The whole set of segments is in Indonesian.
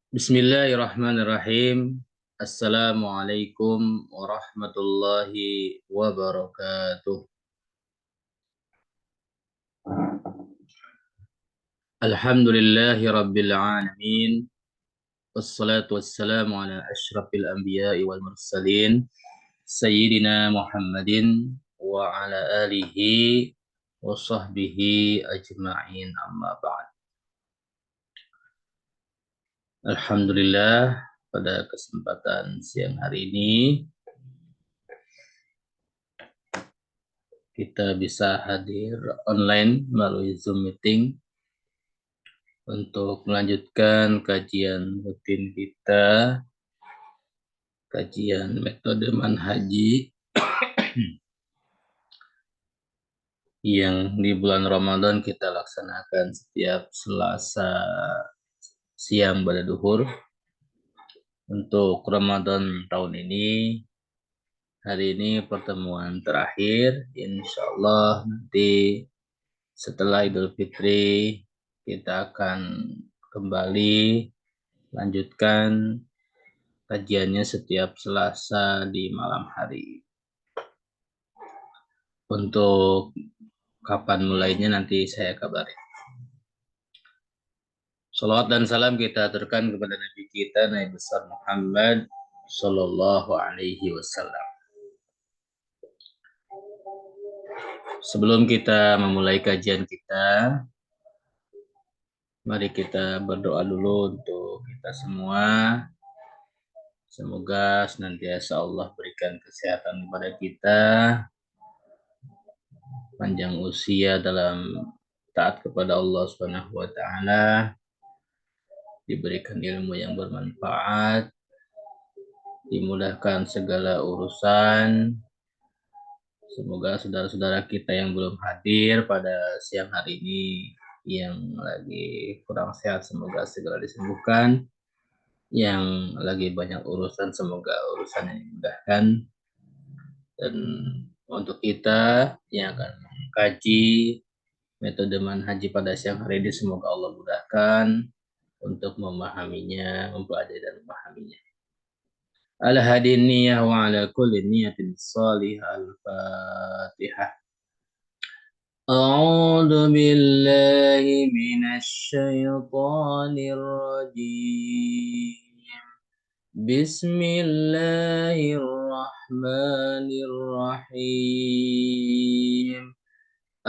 Bismillahirrahmanirrahim. Assalamualaikum warahmatullahi wabarakatuh. Alhamdulillahi rabbil alamin. Wassalatu wassalamu ala asyrafil anbiya'i wal mursalin. Sayyidina Muhammadin wa ala alihi wa sahbihi ajma'in amma ba'd. Alhamdulillah, pada kesempatan siang hari ini kita bisa hadir online melalui Zoom meeting untuk melanjutkan kajian rutin kita, kajian metode manhaji yang di bulan Ramadan kita laksanakan setiap Selasa siang pada duhur. Untuk Ramadan tahun ini, hari ini pertemuan terakhir. Insya Allah nanti setelah Idul Fitri kita akan kembali lanjutkan kajiannya setiap Selasa di malam hari. Untuk kapan mulainya nanti saya kabari. Salawat dan salam kita aturkan kepada Nabi kita, Nabi besar Muhammad Sallallahu Alaihi Wasallam. Sebelum kita memulai kajian kita, mari kita berdoa dulu untuk kita semua. Semoga senantiasa Allah berikan kesehatan kepada kita, panjang usia dalam taat kepada Allah Subhanahu wa taala, diberikan ilmu yang bermanfaat, dimudahkan segala urusan. Semoga saudara-saudara kita yang belum hadir pada siang hari ini yang lagi kurang sehat semoga segera disembuhkan. Yang lagi banyak urusan semoga urusannya dimudahkan. Dan untuk kita yang akan mengkaji metode manhaji pada siang hari ini semoga Allah mudahkan untuk memahaminya, mempelajari dan memahaminya. Ala hadin niyah wa ala kulli niyatin salihah. Al-Fatihah. A'udzu billahi minasy syaithanir rajim. Bismillahirrahmanirrahim.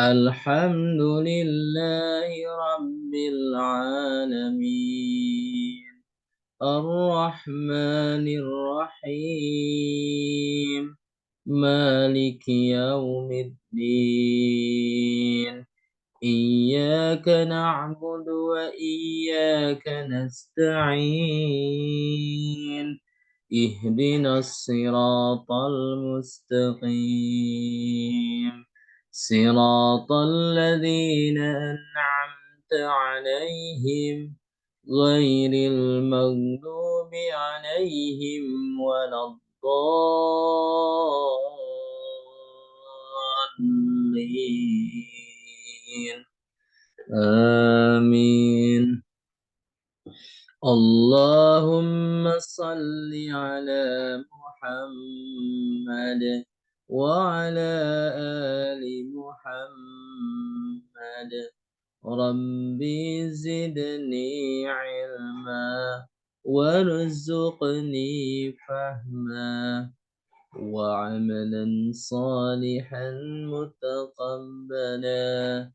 Alhamdulillahi rabbil alamin. Ar-Rahmanir-Rahim. Maliki yaumiddin. Iyyaka na'budu wa iyyaka nasta'in. Ihdinas siratal mustaqim. Siratal ladzina an'amta 'alaihim ghairil maghdubi 'alaihim waladdallin. Amin. Allahumma salli ala Muhammad wa ala ali Muhammad. Rabbi zidni ilma warzuqni fahma wa amalan salihan mutaqabbala.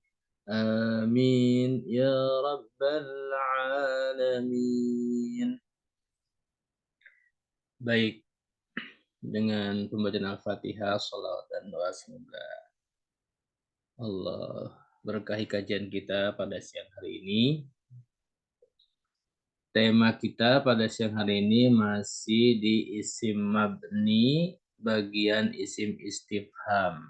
Amin ya rabbal alamin. Baik, dengan pembacaan Al-Fatihah, salawat dan doa semoga Allah berkahi kajian kita pada siang hari ini. Tema kita pada siang hari ini masih di isim mabni bagian isim istifham.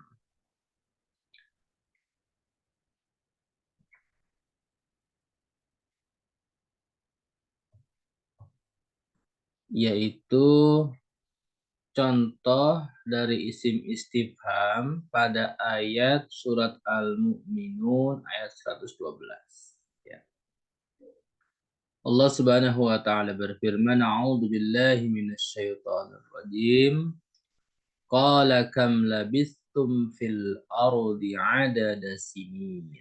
Yaitu contoh dari isim istifham pada ayat surat Al-Mu'minun ayat 112. Ya. Allah Subhanahu wa taala berfirman, "A'udzu billahi minasyaitonir rajim. Qala kam labistum fil ardi 'adada sinin."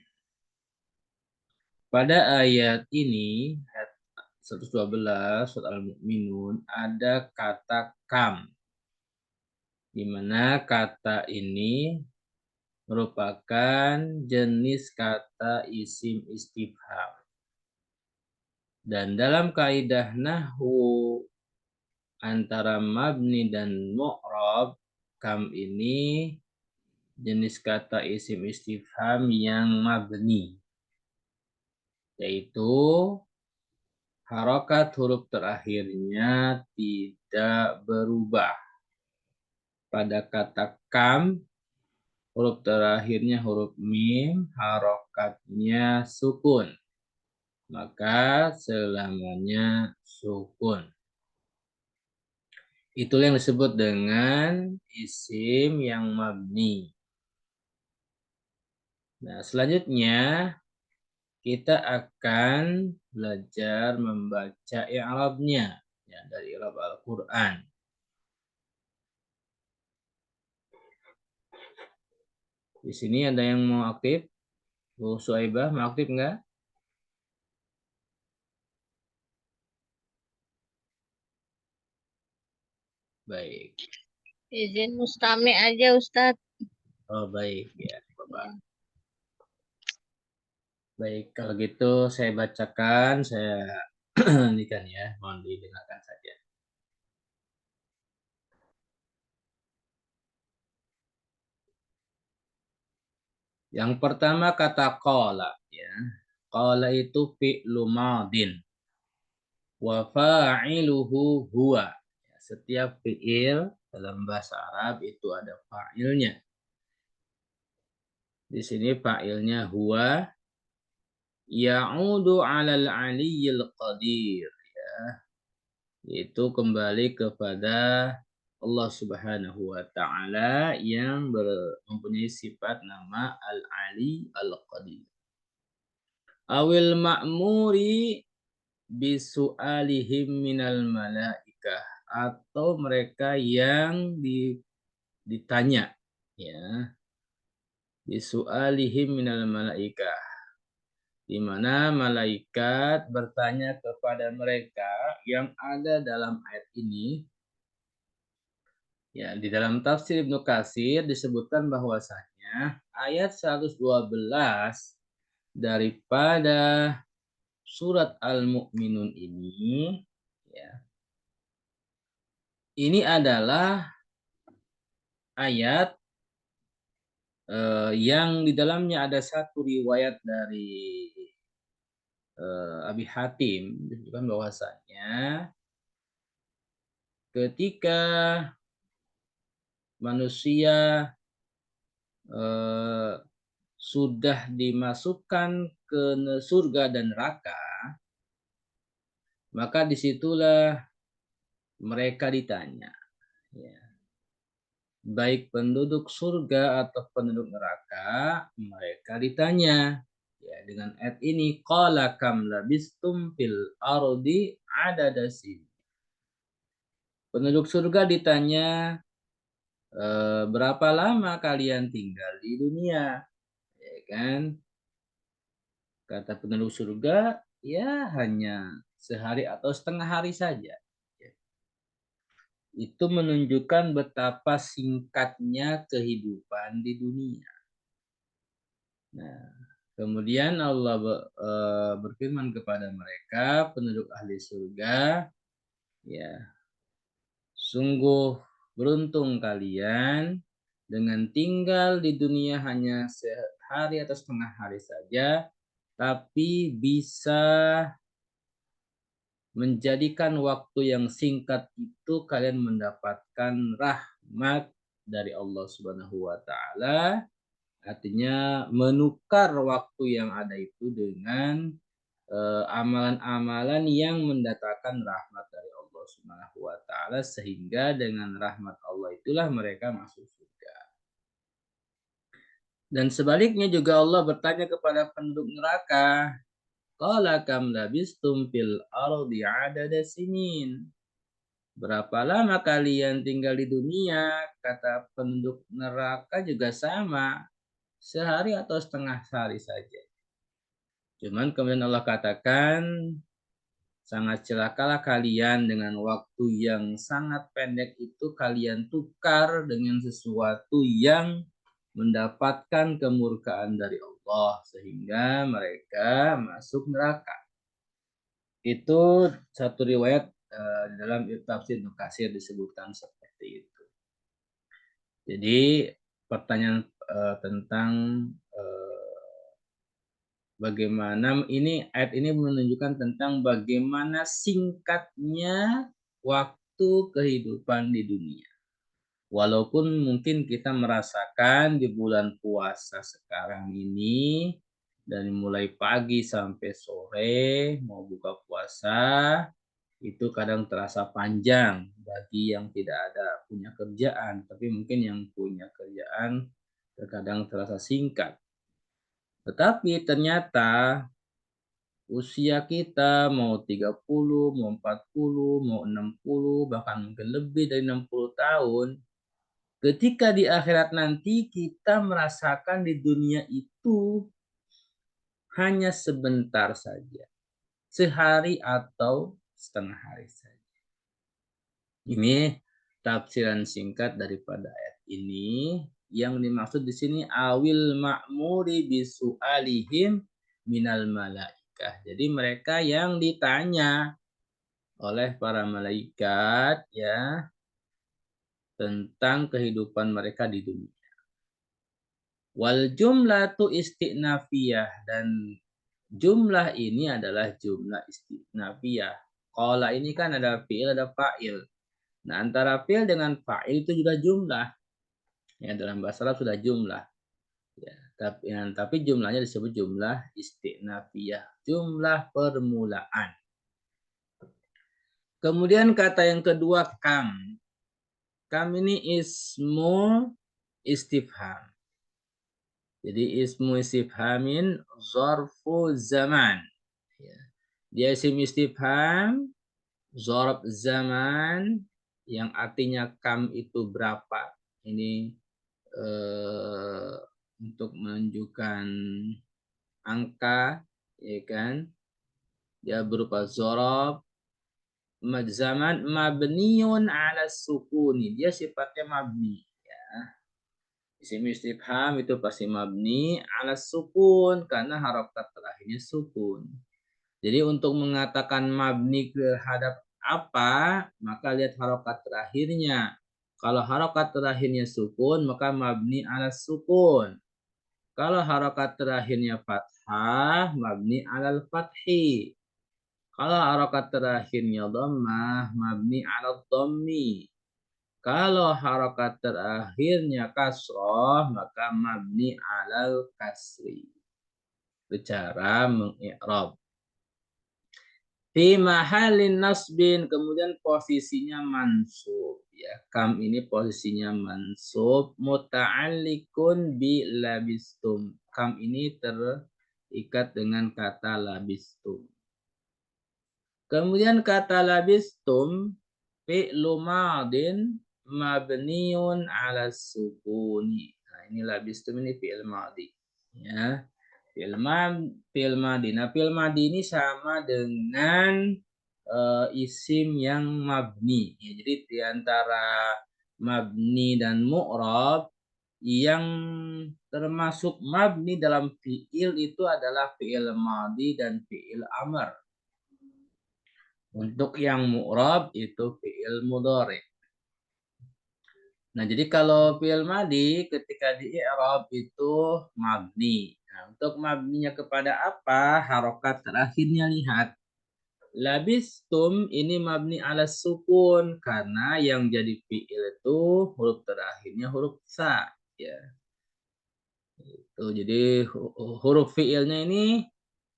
Pada ayat ini, ayat 112 surat Al-Mu'minun, ada kata kam, di mana kata ini merupakan jenis kata isim istifham. Dan dalam kaidah nahwu antara mabni dan mu'rab, kam ini jenis kata isim istifham yang mabni, yaitu harokat huruf terakhirnya tidak berubah. Pada kata kam, huruf terakhirnya huruf mim, harokatnya sukun. Maka selamanya sukun. Itu yang disebut dengan isim yang mabni. Nah, selanjutnya kita akan belajar membaca i'rabnya, ya, dari i'rab Al-Qur'an. Di sini ada yang mau aktif? Bu Suaibah mau aktif enggak? Baik. Izin Mustami aja Ustadz. Oh, baik ya, Bapak. Baik, kalau gitu saya bacakan, saya hentikan ya, mohon didengarkan saja. Yang pertama kata qala, ya. Qala itu fi'lu madin wa fa'iluhu huwa. Ya, setiap fi'il dalam bahasa Arab itu ada fa'ilnya. Di sini fa'ilnya huwa, ya'udu 'alal 'aliyyil qadir, ya. Itu kembali kepada Allah Subhanahu wa taala yang mempunyai sifat nama Al-Ali Al-Qadir. Awil ma'muri bisu'alihim minal malaikah, atau mereka yang ditanya, ya, bisu'alihim minal malaikah, di mana malaikat bertanya kepada mereka yang ada dalam ayat ini. Ya, di dalam tafsir Ibnu Katsir disebutkan bahwasanya ayat 112 daripada surat Al-Mu'minun ini, ya, ini adalah ayat yang di dalamnya ada satu riwayat dari Abi Hatim disebutkan bahwasanya ketika manusia sudah dimasukkan ke surga dan neraka, maka disitulah mereka ditanya, ya, baik penduduk surga atau penduduk neraka, mereka ditanya, ya, dengan ayat ini, qala kam labistum fil ardi adada sin. Penduduk surga ditanya, berapa lama kalian tinggal di dunia, ya kan? Kata penduduk surga, ya hanya sehari atau setengah hari saja. Itu menunjukkan betapa singkatnya kehidupan di dunia. Nah, kemudian Allah berfirman kepada mereka, penduduk ahli surga, ya, sungguh beruntung kalian dengan tinggal di dunia hanya sehari atau setengah hari saja, tapi bisa menjadikan waktu yang singkat itu kalian mendapatkan rahmat dari Allah Subhanahu wa taala. Artinya menukar waktu yang ada itu dengan amalan-amalan yang mendatangkan rahmat dari Allah Subhanahu wa taala, sehingga dengan rahmat Allah itulah mereka masuk surga. Dan sebaliknya juga Allah bertanya kepada penduduk neraka, Qala kam labistum fil ardi adada sinin. Berapa lama kalian tinggal di dunia? Kata penduduk neraka juga sama. Sehari atau setengah hari saja. Cuman kemudian Allah katakan, sangat celakalah kalian dengan waktu yang sangat pendek itu kalian tukar dengan sesuatu yang mendapatkan kemurkaan dari Allah sehingga mereka masuk neraka. Itu satu riwayat dalam tafsir Ibnu Katsir disebutkan seperti itu. Jadi pertanyaan tentang bagaimana ayat ini menunjukkan tentang bagaimana singkatnya waktu kehidupan di dunia. Walaupun mungkin kita merasakan di bulan puasa sekarang ini dari mulai pagi sampai sore mau buka puasa itu kadang terasa panjang bagi yang tidak ada punya kerjaan, tapi mungkin yang punya kerjaan terkadang terasa singkat. Tetapi ternyata usia kita mau 30, mau 40, mau 60, bahkan mungkin lebih dari 60 tahun. Ketika di akhirat nanti kita merasakan di dunia itu hanya sebentar saja. Sehari atau setengah hari saja. Ini tafsiran singkat daripada ayat ini. Yang dimaksud di sini awil ma'muri bisu'alihim minal malaikah. Jadi mereka yang ditanya oleh para malaikat ya tentang kehidupan mereka di dunia. Wal jumlatu isti'nafiyah dan jumlah ini adalah jumlah isti'nafiyah. Qala ini kan ada fi'il ada fa'il. Nah, antara fi'il dengan fa'il itu juga jumlah. Ya, dalam bahasa Arab sudah jumlah. Ya, tapi jumlahnya disebut jumlah isti'nafiyah, jumlah permulaan. Kemudian kata yang kedua kam. Kam ini ismu istifham. Jadi ismu istifhamin zarfu zaman. Ya. Dia isim istifham, zarf zaman yang artinya kam itu berapa. Ini untuk menunjukkan angka, ya kan? Dia berupa zarf zaman mabniun ala sukuni. Dia sifatnya mabni. Isim istifham itu pasti mabni ala sukun karena harokat terakhirnya sukun. Jadi untuk mengatakan mabni terhadap apa, maka lihat harokat terakhirnya. Kalau harokat terakhirnya sukun, maka mabni ala sukun. Kalau harokat terakhirnya fathah, mabni alal fathi. Kalau harokat terakhirnya dhammah, mabni ala dhammi. Kalau harokat terakhirnya kasroh, maka mabni alal kasri. Bicara mengi'rab. Fi mahalin nasbin, kemudian posisinya mansub. Ya, kam ini posisinya mansub. Muta'allikun bi labistum. Kam ini terikat dengan kata labistum. Kemudian kata labistum, fi'lu madin mabniun ala sukuni. Nah, ini labistum ini fi'il madi. Ya. Fi'il madi. Nah, fi'il madi ini sama dengan isim yang mabni. Ya, jadi di antara mabni dan mu'rab yang termasuk mabni dalam fi'il itu adalah fi'il madi dan fi'il amr. Untuk yang mu'rab itu fi'il mudhari. Nah, jadi kalau fi'il madi ketika di i'rab itu mabni. Nah, untuk mabninya kepada apa? Harokat terakhirnya lihat. Labistum ini mabni ala sukun karena yang jadi fi'il itu huruf terakhirnya huruf sa. Ya. Itu jadi huruf fi'ilnya ini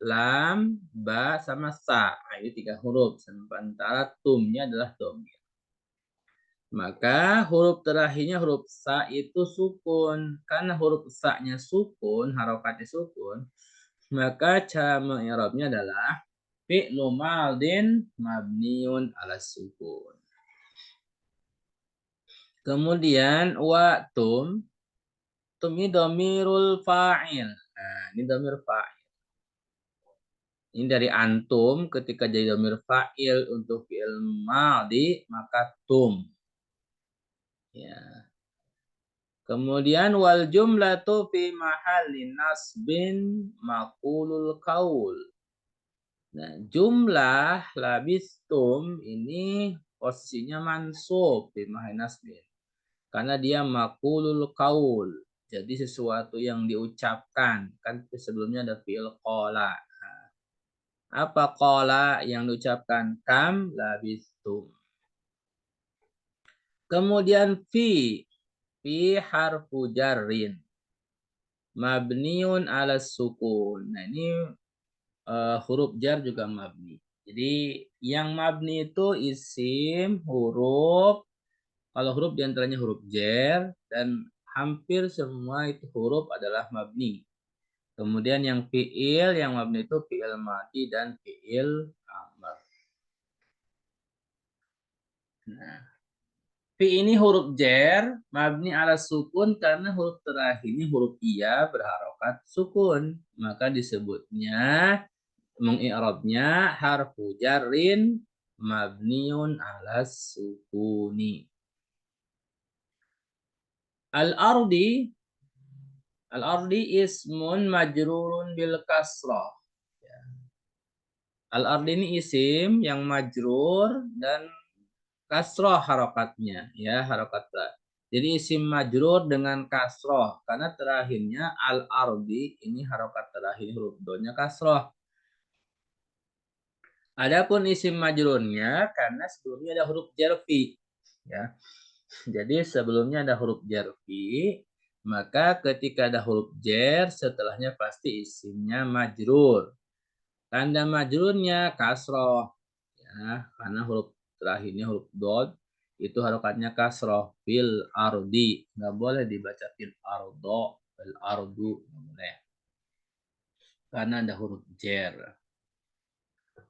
lam, ba, sama sa. Nah, ini 3 huruf. Sementara tumnya adalah domir. Maka huruf terakhirnya huruf sa itu sukun. Karena huruf sa-nya sukun, harokatnya sukun, Maka cara mengi'rabnya adalah fi'lu madin mabniun ala sukun. Kemudian tum ini dhamirul fa'il. Nah, ini dhamir fa'il. Ini dari antum ketika jadi dhamir fa'il untuk fi'il madhi maka tum. Ya. Kemudian wal jumlatu fi mahallin nasbin maqulul qaul. Nah, jumlah labistum ini posisinya mansub fi mahallin nasbin. Karena dia maqulul qaul. Jadi sesuatu yang diucapkan. Kan sebelumnya ada fi'il qala. Nah, apa qala yang diucapkan? Kam labistum. Kemudian fi harfu jarrin mabniun ala sukun. Nah, ini huruf jar juga mabni. Jadi yang mabni itu isim, huruf. Kalau huruf diantaranya huruf jar dan hampir semua itu huruf adalah mabni. Kemudian yang fi'il, yang mabni itu fi'il madi dan fi'il amr. Nah, fi ini huruf jar, mabni ala sukun karena huruf terakhir ini huruf iya berharokat sukun. Maka disebutnya, mengi'rabnya harfu jarrin mabniun ala sukuni. Al-ardi ismun majrurun bil kasrah. Al-ardi ini isim yang majrur dan kasroh harokatnya, ya harokat. Jadi isim majrur dengan kasroh karena terakhirnya al-ardi ini harokat terakhir huruf do-nya kasroh. Adapun isim majrurnya karena sebelumnya ada huruf jarfi, ya. Jadi sebelumnya ada huruf jarfi, maka ketika ada huruf jar setelahnya pasti isimnya majrur. Tanda majrurnya kasroh, ya, karena huruf terakhirnya huruf dod itu harokatnya kasroh fil ardi, nggak boleh dibaca fil ardo, fil ardu, boleh karena ada huruf jar.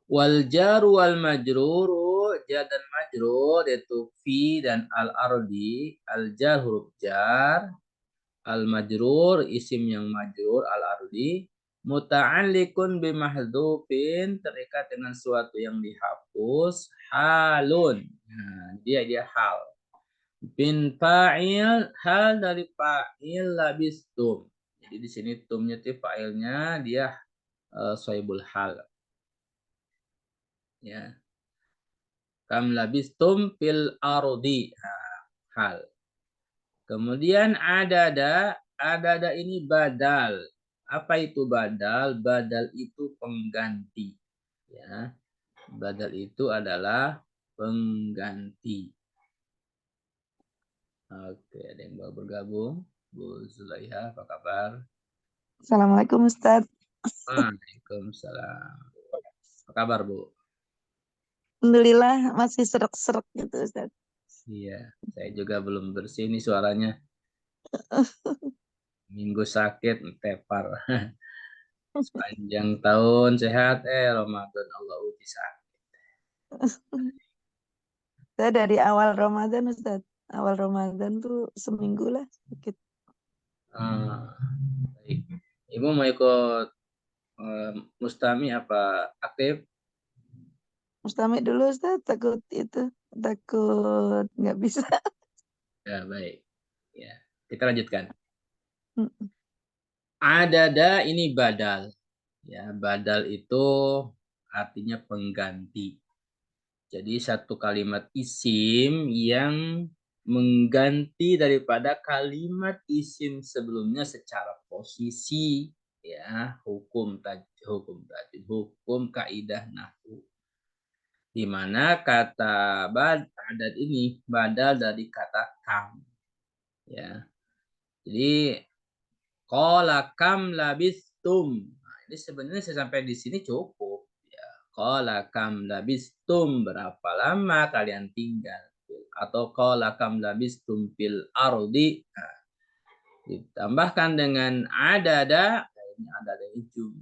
Wal jaru wal majruru, jar dan majrur yaitu fi dan al ardi. Al jar huruf jar, al majrur isim yang majrur al ardi, muta'alliqun bimahdhufin terikat dengan suatu yang dihapus, halun. Nah, dia hal. Bin fa'il, hal dari fa'il labistum. Jadi di sini tumnya itu fa'ilnya dia soibul hal. Ya. Kam labistum fil ardi. Nah, hal. Kemudian adada ini badal. Apa itu badal? Badal itu pengganti. Ya. Badal itu adalah pengganti. Oke, ada yang mau bergabung? Bu Zulaiha, apa kabar? Assalamualaikum Ustadz. Waalaikumsalam. Apa kabar, Bu? Alhamdulillah masih serak-serak gitu Ustadz. Iya, saya juga belum bersih nih suaranya. Minggu sakit, tepar. Sepanjang tahun sehat, Ramadan Allah uji sakit. Saya dari awal Ramadan Ustadz. Awal Ramadan tuh seminggu lah sakit. Baik. Ibu mau ikut Mustami apa aktif? Mustami dulu Ustadz, takut nggak bisa. Ya, baik. Ya, kita lanjutkan. Adada ini badal. Ya, badal itu artinya pengganti. Jadi satu kalimat isim yang mengganti daripada kalimat isim sebelumnya secara posisi, ya, hukum kaidah nahwu. Di mana kata adat ini badal dari kata kam. Ya. Jadi qala kam labistum. Nah, ini sebenarnya saya sampai di sini cukup. Ya. Qala kam labistum, berapa lama kalian tinggal? Atau qala kam labistum fil ardi. Nah, ditambahkan dengan adada, ini adada ujung.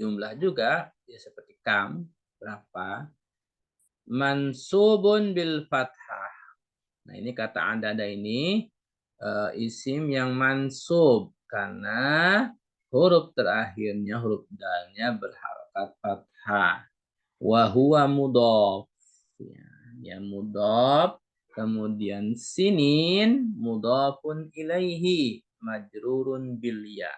jumlah juga ya seperti kam berapa. Mansubun bil fathah. Nah, ini kata anda ini isim yang mansub karena huruf terakhirnya huruf dalnya berharokat fathah. Wa huwa mudhof. Ya mudhof. Kemudian sinin mudhofun ilaihi majrurun bil ya.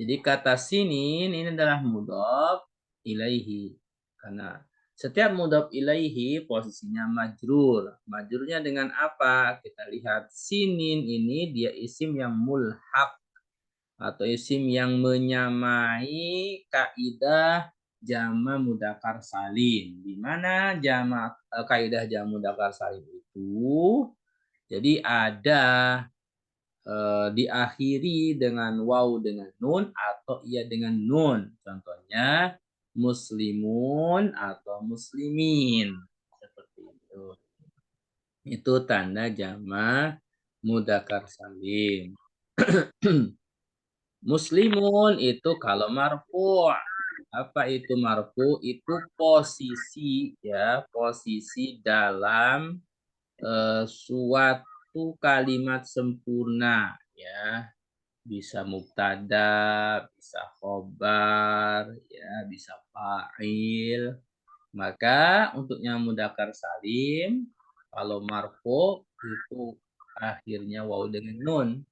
Jadi kata sinin ini adalah mudhof ilaihi. Karena setiap mudhof ilaihi posisinya majrur. Majrurnya dengan apa? Kita lihat sinin ini dia isim yang mulhaq atau isim yang menyamai kaidah jama mudzakkar salim. Di mana kaidah jama mudzakkar salim itu jadi ada diakhiri dengan waw dengan nun atau ia dengan nun. Contohnya muslimun atau muslimin. Seperti itu. Itu tanda jama mudzakkar salim. Muslimun itu kalau marfu. Apa itu marfu? Itu posisi ya, posisi dalam suatu kalimat sempurna ya. Bisa mubtada, bisa khobar, ya, bisa fa'il. Maka untuk yang mudzakkar salim kalau marfu itu akhirnya waw dengan nun.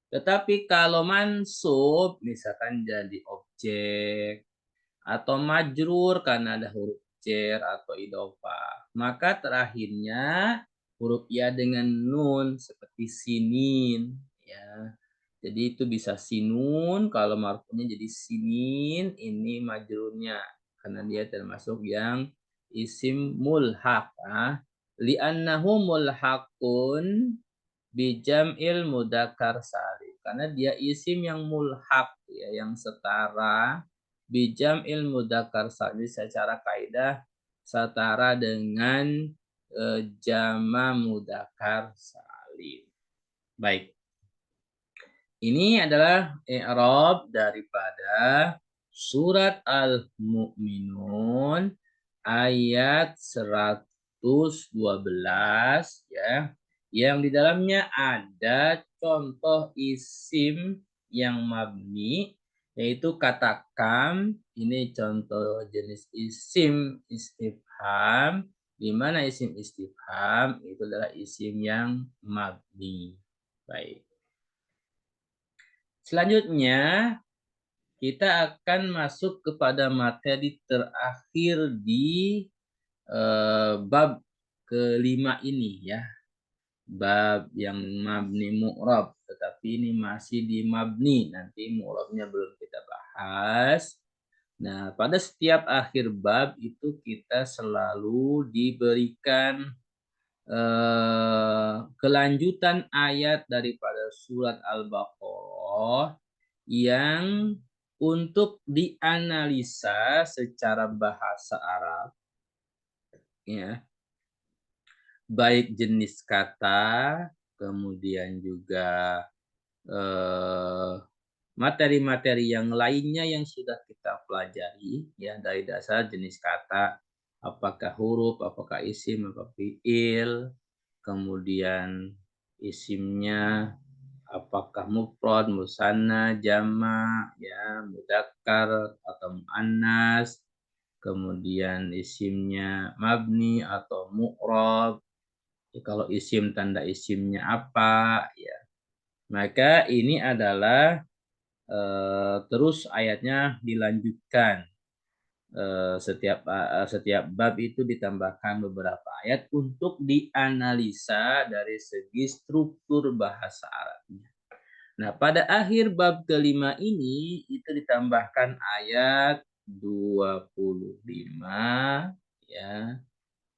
Tetapi kalau mansub, misalkan jadi objek, atau majrur karena ada huruf jar atau idofah, maka terakhirnya huruf ya dengan nun, seperti sinin. Ya. Jadi itu bisa sinun, kalau marfunya jadi sinin, ini majrurnya. Karena dia termasuk yang isim mulhaq. Li'annahu mulhaqun bijam'il mudzakkar salim. Karena dia isim yang mulhaq ya, yang setara bijam'il mudzakkar salim secara kaidah setara dengan jama mudzakkar salim. Baik. Ini adalah i'rab daripada surat Al-Mu'minun ayat 112 ya, yang di dalamnya ada contoh isim yang mabni yaitu kata kam. Ini contoh jenis isim istifham, di mana isim istifham itu adalah isim yang mabni. Baik. Selanjutnya kita akan masuk kepada materi terakhir di bab kelima ini ya. Bab yang mabni mu'rab, tetapi ini masih di mabni, nanti mu'rabnya belum kita bahas. Nah, pada setiap akhir bab itu kita selalu diberikan kelanjutan ayat daripada surat Al-Baqarah yang untuk dianalisa secara bahasa Arab ya, baik jenis kata, kemudian juga materi-materi yang lainnya yang sudah kita pelajari ya, dari dasar jenis kata, apakah huruf, apakah isim, apakah fiil, kemudian isimnya apakah mufrad, musanna, jama, ya, mudzakkar atau muannas, kemudian isimnya mabni atau mu'rab. Kalau isim tanda isimnya apa, ya. Maka ini adalah terus ayatnya dilanjutkan. Setiap bab itu ditambahkan beberapa ayat untuk dianalisa dari segi struktur bahasa Arabnya. Nah, pada akhir bab kelima ini itu ditambahkan ayat 25 ya.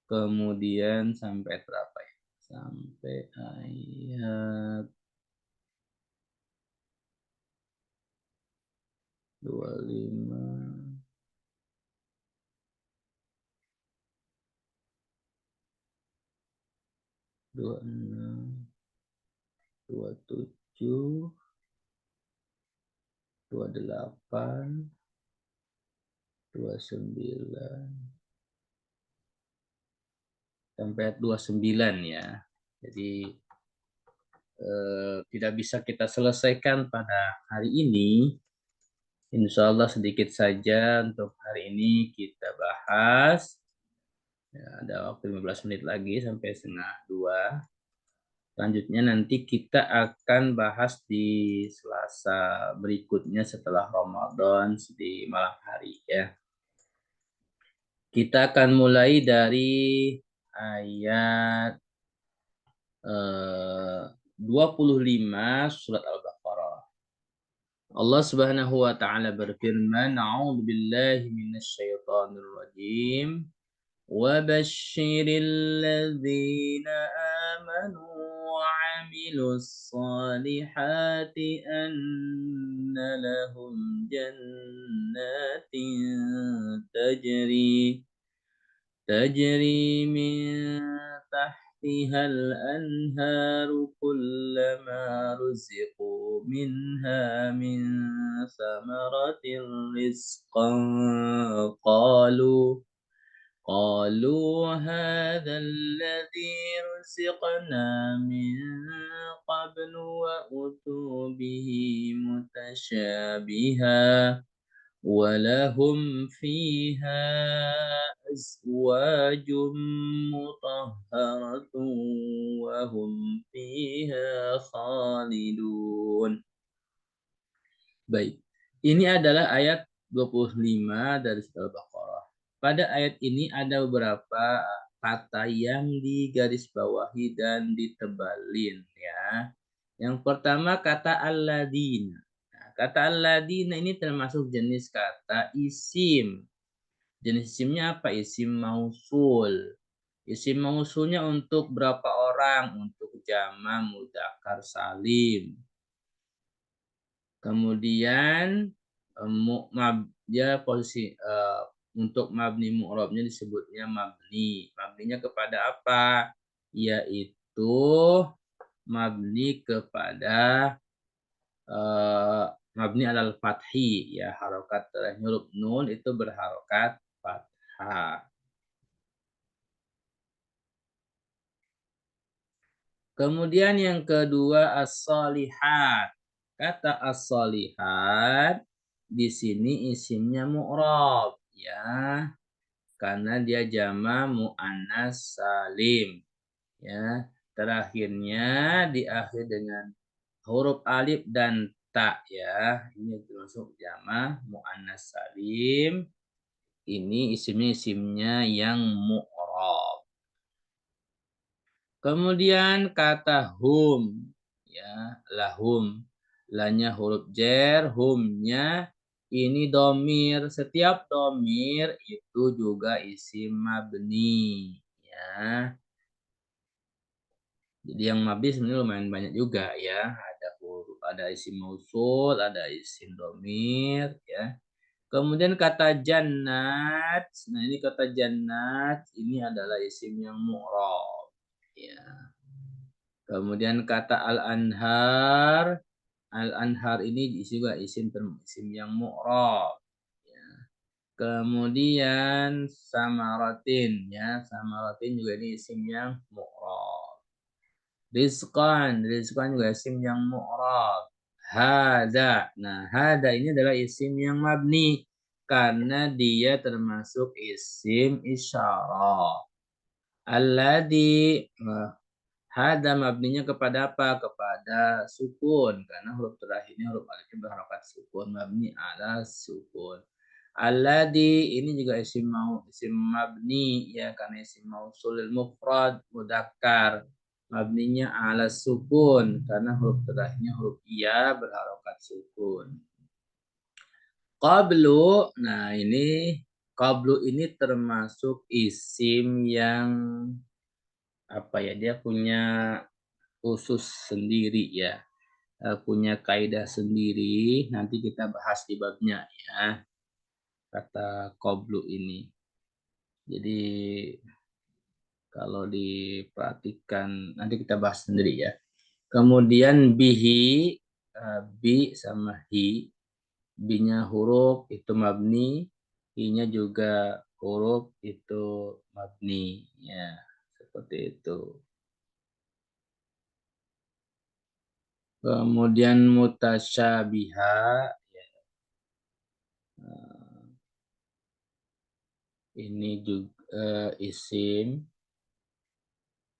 Kemudian sampai berapa ya? Sampai ayat 25 26 27 28 29 sampai 29 ya. Jadi tidak bisa kita selesaikan pada hari ini. Insya Allah sedikit saja untuk hari ini kita bahas. Ya, ada waktu 15 menit lagi sampai setengah 2. Selanjutnya nanti kita akan bahas di Selasa berikutnya setelah Ramadan di malam hari ya. Kita akan mulai dari ayat 25 surat Al-Baqarah. Allah Subhanahu wa taala berfirman, "A'udzu billahi minasyaitonir rajim. Wa basyiril ladzina amanu wa 'amilus solihati anna lahum jannatin tajri min تحتها الأنهار كلما رزقوا منها من ثمرة رزقا قالوا هذا الذي رزقنا من قبل وأتوا به متشابها ولهم فيها أزواج مطهرة وهم فيها خالدون. Baik, ini adalah ayat 25 dari surah Al-Baqarah. Pada ayat ini ada beberapa kata yang digarisbawahi dan ditebalin ya. Yang pertama kata alladzina. Kata alladzina ini termasuk jenis kata isim. Jenis isimnya apa? Isim mausul. Isim mausulnya untuk berapa orang? Untuk jama' mudzakkar salim. Kemudian dia posisi untuk mabni mu'rabnya disebutnya mabni. Mabninya kepada apa? Yaitu mabni kepada mabni alal fathi ya, harokat huruf nun itu berharokat fathah. Kemudian yang kedua as-solihat. Kata as-solihat di sini isimnya mu'rab ya, karena dia jama muannas salim ya. Terakhirnya diakhiri dengan huruf alif dan ta ya. Ini termasuk jama muannas salim. Ini isimnya yang mu'rab. Kemudian kata hum ya, lahum. Lanya huruf jer, humnya ini domir. Setiap domir itu juga isim mabni ya. Jadi yang mabni sebenarnya lumayan banyak juga ya. Ada isim mausul, ada isim domir ya. Kemudian kata jannat. Nah, ini kata jannat ini adalah isim yang mu'rab ya. Kemudian kata al-anhar. Al-anhar ini juga isim yang mu'rab ya. Kemudian samaratin ya. Samaratin juga ini isim yang mu'rab. Rizqan juga isim yang mu'rab. Hada. Nah, hada ini adalah isim yang mabni karena dia termasuk isim isyarah. Alladhi hada mabninya kepada apa? Kepada sukun karena huruf terakhirnya huruf alifnya berharokat sukun, mabni ala sukun. Alladhi ini juga isim mabni ya, karena isim mausulil mufrad mudzakkar. Mabninya ala sukun karena huruf terakhirnya huruf iya berharokat sukun. Qablu, nah ini qablu ini termasuk isim yang apa ya, dia punya khusus sendiri ya, punya kaidah sendiri. Nanti kita bahas di babnya ya, kata qablu ini. Jadi kalau diperhatikan nanti kita bahas sendiri ya. Kemudian bihi, bi sama hi. Bi-nya huruf itu mabni, I-nya juga huruf itu mabni, ya seperti itu. Kemudian mutasyabiha, ya. Ini juga isim,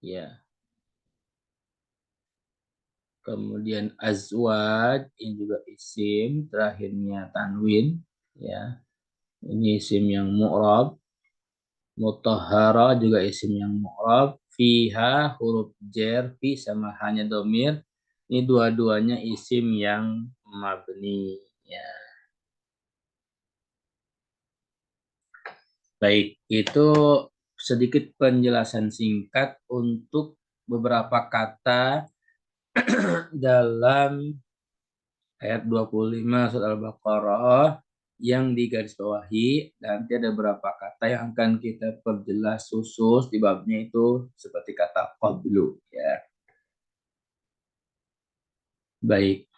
ya. Kemudian azwaj, ini juga isim, terakhirnya tanwin, ya. Ini isim yang mu'rab. Mutahhara juga isim yang mu'rab. Fiha huruf jar, fi sama hanya domir. Ini dua-duanya isim yang mabni, ya. Baik, itu sedikit penjelasan singkat untuk beberapa kata dalam ayat 25 surat Al-Baqarah yang digarisbawahi. Nanti ada beberapa kata yang akan kita perjelas khusus di babnya itu seperti kata qablu, ya. Baik.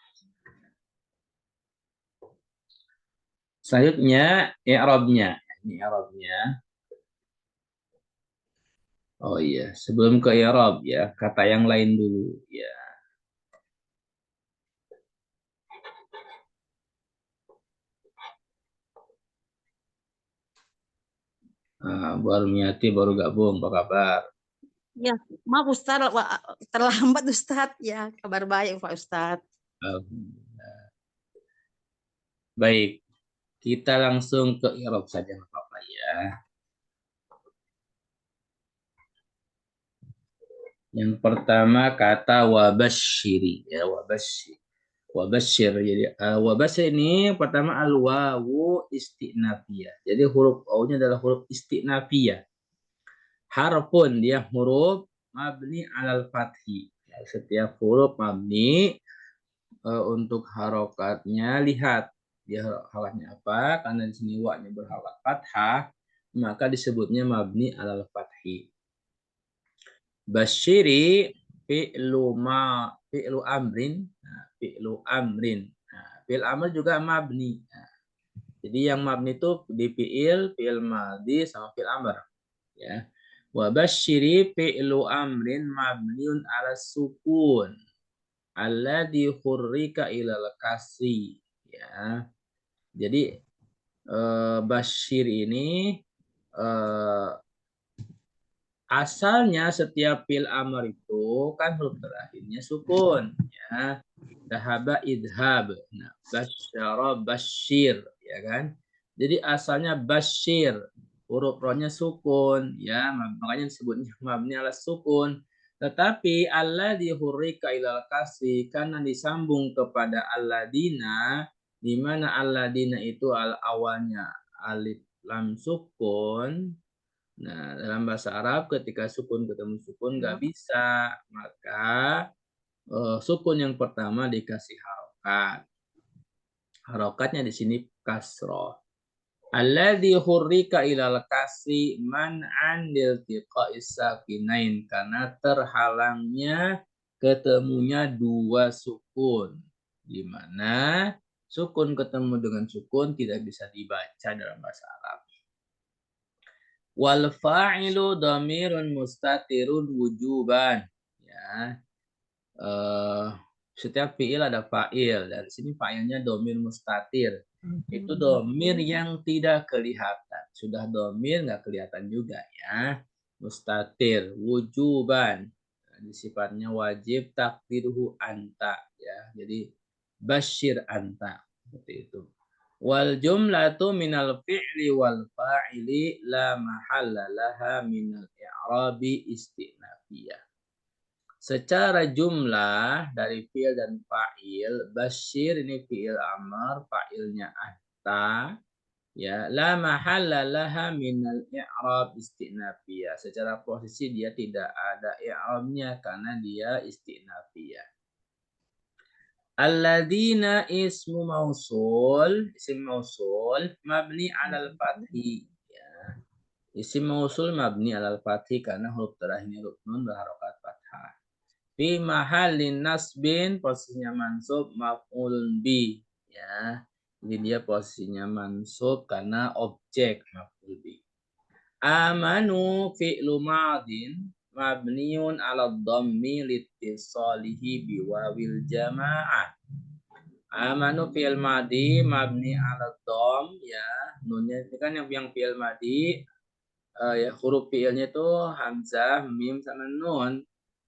Selanjutnya i'rabnya. Ini i'rabnya. Oh iya, sebelum ke i'rab ya, kata yang lain dulu, ya. Bu Armiati baru gabung, apa kabar? Ya, maaf Ustaz, terlambat Ustaz. Ya, kabar baik Pak Ustaz. Baik, kita langsung ke i'rab saja, Bapak ya. Yang pertama kata wabasyiri, ya, wabasyir. Wabasyir. Jadi wabasyir ini pertama al-wawu istinafiyah. Jadi huruf wawu-nya adalah huruf istinafiyah. Harfun, dia huruf mabni alal fathi. Ya, setiap huruf mabni untuk harokatnya, lihat dia harokatnya apa. Karena di sini wa-nya berharokat fathah, maka disebutnya mabni alal fathi. Basyiri fi'lu amrin. Nah, fi'lu amrin. Nah, fi'il amr juga mabni. Nah, jadi yang mabni itu di fi'il madhi sama fi'il amr, ya. Wa basyiri fi'lu amrin mabniun ala sukun alladhi khurrika ilal kasri, ya. Jadi basyir ini asalnya setiap fi'il amr itu kan huruf terakhirnya sukun, ya. Dahaba idhab. Nah, basyara basyir, ya kan? Jadi asalnya basyir, huruf rohnya sukun, ya, makanya disebutnya mabni ala sukun. Tetapi alladzi hurrika ilal kasri karena disambung kepada alladina, di mana alladina itu awalnya alif lam sukun. Nah, dalam bahasa Arab ketika sukun ketemu sukun nggak bisa, maka sukun yang pertama dikasih harokat. Harokatnya di sini kasroh. Alladzi hurrika ilal kasri man'an liltiqa'is sakinain, karena terhalangnya ketemunya dua sukun, di mana sukun ketemu dengan sukun tidak bisa dibaca dalam bahasa Arab. Wal fa'ilu dhamirun mustatirun wujuban, ya. Setiap fi'il ada fa'il. Dari sini fa'ilnya domir mustatir. Itu domir yang tidak kelihatan. Sudah domir nggak kelihatan juga, ya. Mustatir, wujuban. Nah, sifatnya wajib, takdiruhu anta, ya. Jadi basyir anta, seperti itu. Wal jumlatu minal fi'li wal fa'ili la mahalla laha minal i'rabi istinafiyah. Secara jumlah dari fi'il dan fa'il, basyir ini fi'il amr, fa'ilnya anta, ya, la mahalla laha minal i'rab istinafiyah. Secara posisi dia tidak ada i'rabnya karena dia istinafiyah. Alladzina ismu mausul, isim mausul mabni alal fathi, ya. Isim mausul mabni alal fathi karena huruf terakhirnya huruf nun berharokat fathah. Fi mahallin nasbin, posisinya mansub maf'ulun bi, ya. Jadi dia posisinya mansub karena objek maf'ul bih. Amanu fi'lu madin mabniun 'ala dhammi liittisalihi biwawil jamaah. Amanu fi'il madi mabni 'ala dhamm ya. Nunnya ini kan yang fi'il madi ya huruf fi'ilnya itu hamzah, mim sama nun.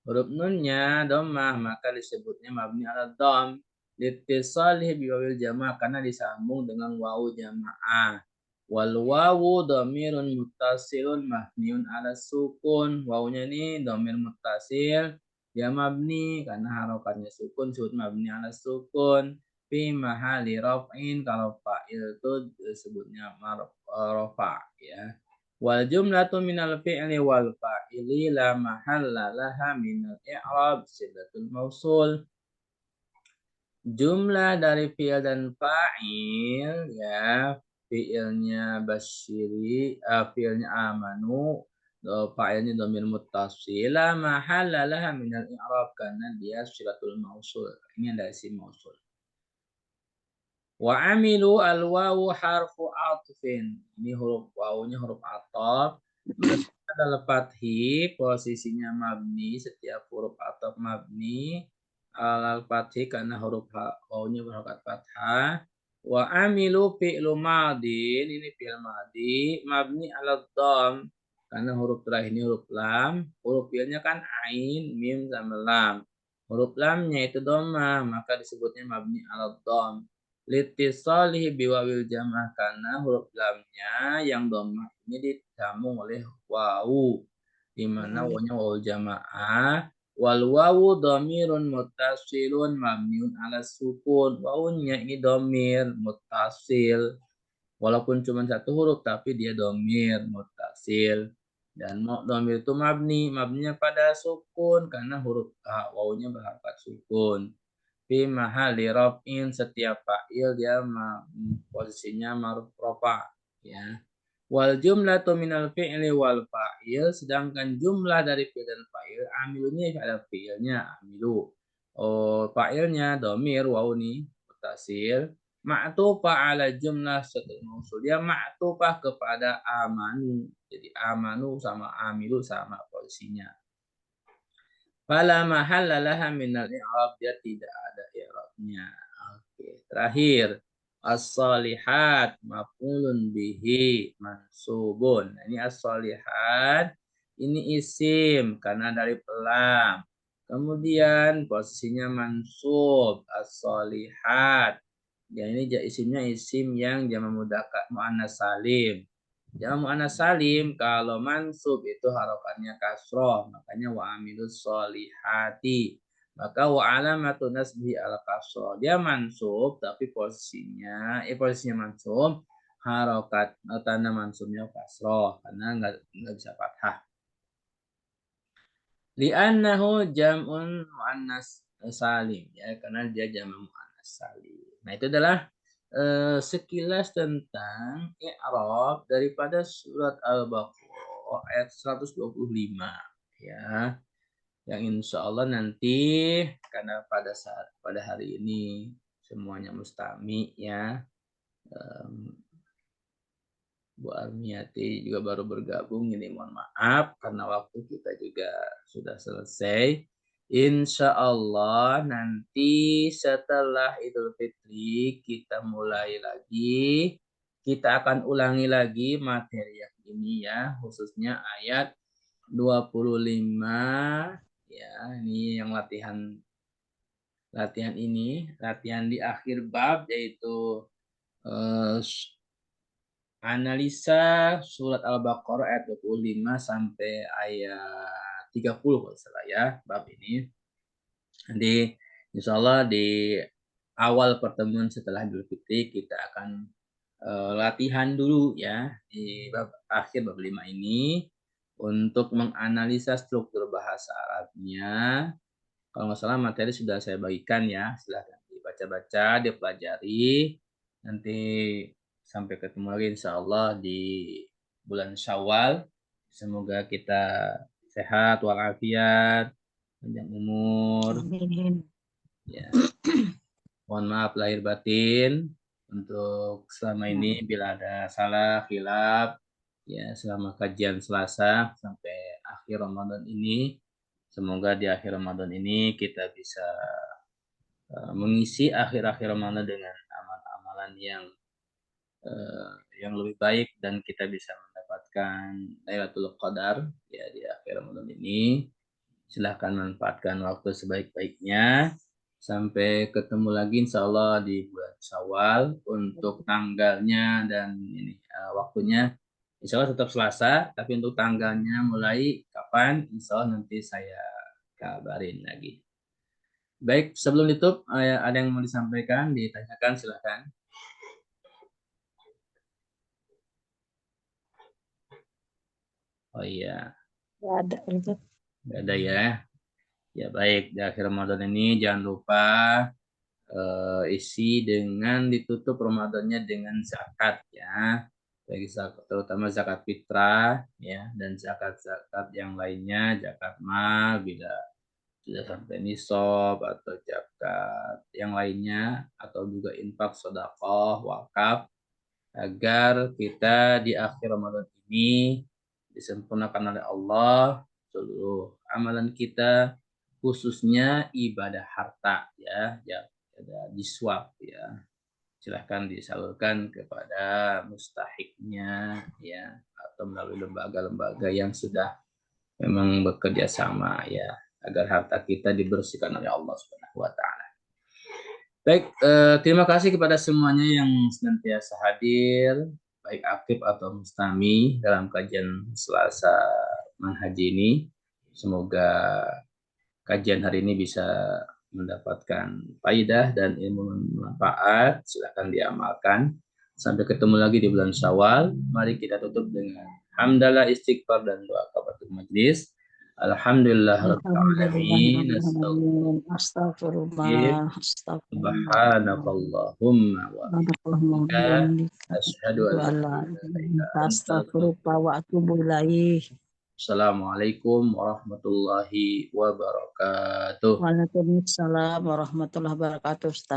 Huruf nunnya dhammah maka disebutnya mabni 'ala dhamm. Liittisalihi biwawil jamaah karena disambung dengan wawu jamaah. Wal wawu dhamirun muttasilun mabniun 'ala sukun. Wawunya ini dhamir muttasil dia mabni karena harokatnya sukun, disebut mabni 'ala sukun. Fi mahali raf'in, kalau fa'il itu disebutnya rafa ya. Wal jumlatu minal fi'li wal fa'ili la mahalla laha minal i'rab silatul mausul. Jumlah dari fi'il dan fa'il ya, fi'ilnya basyiri, fi'ilnya amanu, fa'ilnya dhamir muttasil, la mahalla laha minal i'rab karena dia silatul mausul. Ini ada isim mausul. Wa amilu al-wawu harfu atfin. Ini huruf wawunya huruf ataf. Adalah fathi, posisinya mabni, setiap huruf ataf mabni al-fathi karena huruf wawunya berharokat fathah. Wa amilu fi'lu madin, ini fi'il madi, mabni ala dhamm karena huruf terakhir ini huruf lam. Huruf fi'ilnya kan ain, mim sama lam. Huruf lamnya itu dhammah, maka disebutnya mabni ala dhamm. Litisalihi biwawil jamaah karena huruf lamnya yang dhammah ini disambung oleh wawu di mana wawunya wawu jamaah. Wal wawu dhamirun muttasilun mabniun 'ala sukun. Wawunya ini dhamir muttasil. Walaupun cuma satu huruf tapi dia dhamir muttasil. Dan dhamir itu mabninya pada sukun karena huruf wawunya berharokat sukun. Fi mahali raf'in, setiap fa'il dia posisinya marfu rafa ya. Wal jumlatu minal fi'li wal fa'il, sedangkan jumlah dari fi'il dan fa'il, amilunya ada fi'ilnya amilu. Fa'ilnya dhamir wawu nih mutasil, ma'tufa ala jumlah setul mausul. Dia ma'tufah kepada amanu. Jadi amanu sama amilu sama posisinya. Fala mahalla laha minal i'rab, dia tidak ada i'rabnya. Oke, terakhir as-solihat maf'ulun bihi mansubun. Nah, ini as-solihat ini isim karena dari pelam. Kemudian posisinya mansub as-solihat. Ya ini isimnya isim yang jamak muannats salim. Jamak muannats salim kalau mansub itu harokatnya kasroh, makanya wa amilus solihati. Maka wa alamatu nasbihi al kasroh. Dia mansub tapi posisinya mansub harokat tanda mansubnya kasroh karena nggak bisa fathah. Li'annahu jam'un muannats salim ya, karena dia jamak muannats salim. Nah, itu adalah sekilas tentang i'rab daripada surat Al-Baqarah ayat 125 ya. Yang insya Allah nanti karena pada hari ini semuanya mustami ya. Bu Armiati juga baru bergabung, ini mohon maaf karena waktu kita juga sudah selesai. Insya Allah nanti setelah Idul Fitri kita mulai lagi. Kita akan ulangi lagi materi yang ini ya, khususnya ayat 25 ya. Ini yang latihan ini, latihan di akhir bab yaitu analisa surat Al-Baqarah ayat 25 sampai ayat 30 kalau salah ya, bab ini. Nanti insya Allah di awal pertemuan setelah Idul Fitri kita akan latihan dulu ya di akhir bab 5 ini untuk menganalisa struktur bahasa Arabnya. Kalau nggak salah materi sudah saya bagikan ya, silahkan dibaca-baca, dipelajari. Nanti sampai ketemu lagi insya Allah di bulan Syawal. Semoga kita sehat walafiat, panjang umur. Amin. Ya. Mohon maaf lahir batin untuk selama ini bila ada salah, khilaf, ya selama kajian Selasa sampai akhir Ramadan ini, semoga di akhir Ramadan ini kita bisa mengisi akhir-akhir Ramadan dengan amalan-amalan yang lebih baik dan kita bisa mendapatkan Lailatul Qadar ya di akhir Ramadan ini. Silahkan manfaatkan waktu sebaik-baiknya. Sampai ketemu lagi insya Allah di bulan Syawal untuk tanggalnya dan ini waktunya. Insya Allah tetap Selasa, tapi untuk tanggalnya mulai kapan, insya Allah nanti saya kabarin lagi. Baik, sebelum ditutup, ada yang mau disampaikan, ditanyakan, silahkan. Oh iya. Nggak ada, Ustaz. Nggak ada ya. Ya baik, di akhir Ramadan ini jangan lupa isi dengan ditutup Ramadannya dengan zakat ya. Bagi zakat, terutama zakat fitrah ya, dan zakat-zakat yang lainnya, zakat mal bila sudah sampai nisab atau zakat yang lainnya, atau juga infak, sedekah, wakaf, agar kita di akhir Ramadan ini disempurnakan oleh Allah seluruh amalan kita, khususnya ibadah harta ya, ada diswab ya. Silahkan disalurkan kepada mustahiknya ya, atau melalui lembaga-lembaga yang sudah memang bekerja sama ya, agar harta kita dibersihkan oleh Allah Subhanahu wa taala. Baik, terima kasih kepada semuanya yang senantiasa hadir, baik aktif atau mustami dalam kajian Selasa Manhaji ini. Semoga kajian hari ini bisa mendapatkan faidah dan ilmu bermanfaat. Silakan diamalkan. Sampai ketemu lagi di bulan Syawal. Mari kita tutup dengan hamdalah, istighfar, dan doa kafaratul majlis. Alhamdulillah rabbil alamin. Astagfirullah. Subhanakallahumma wa bihamdika asyhadu an la ilaha illa anta Astagfirullah wa atubu ilaih. Assalamualaikum warahmatullahi wabarakatuh. Waalaikumsalam warahmatullahi wabarakatuh, Ustaz.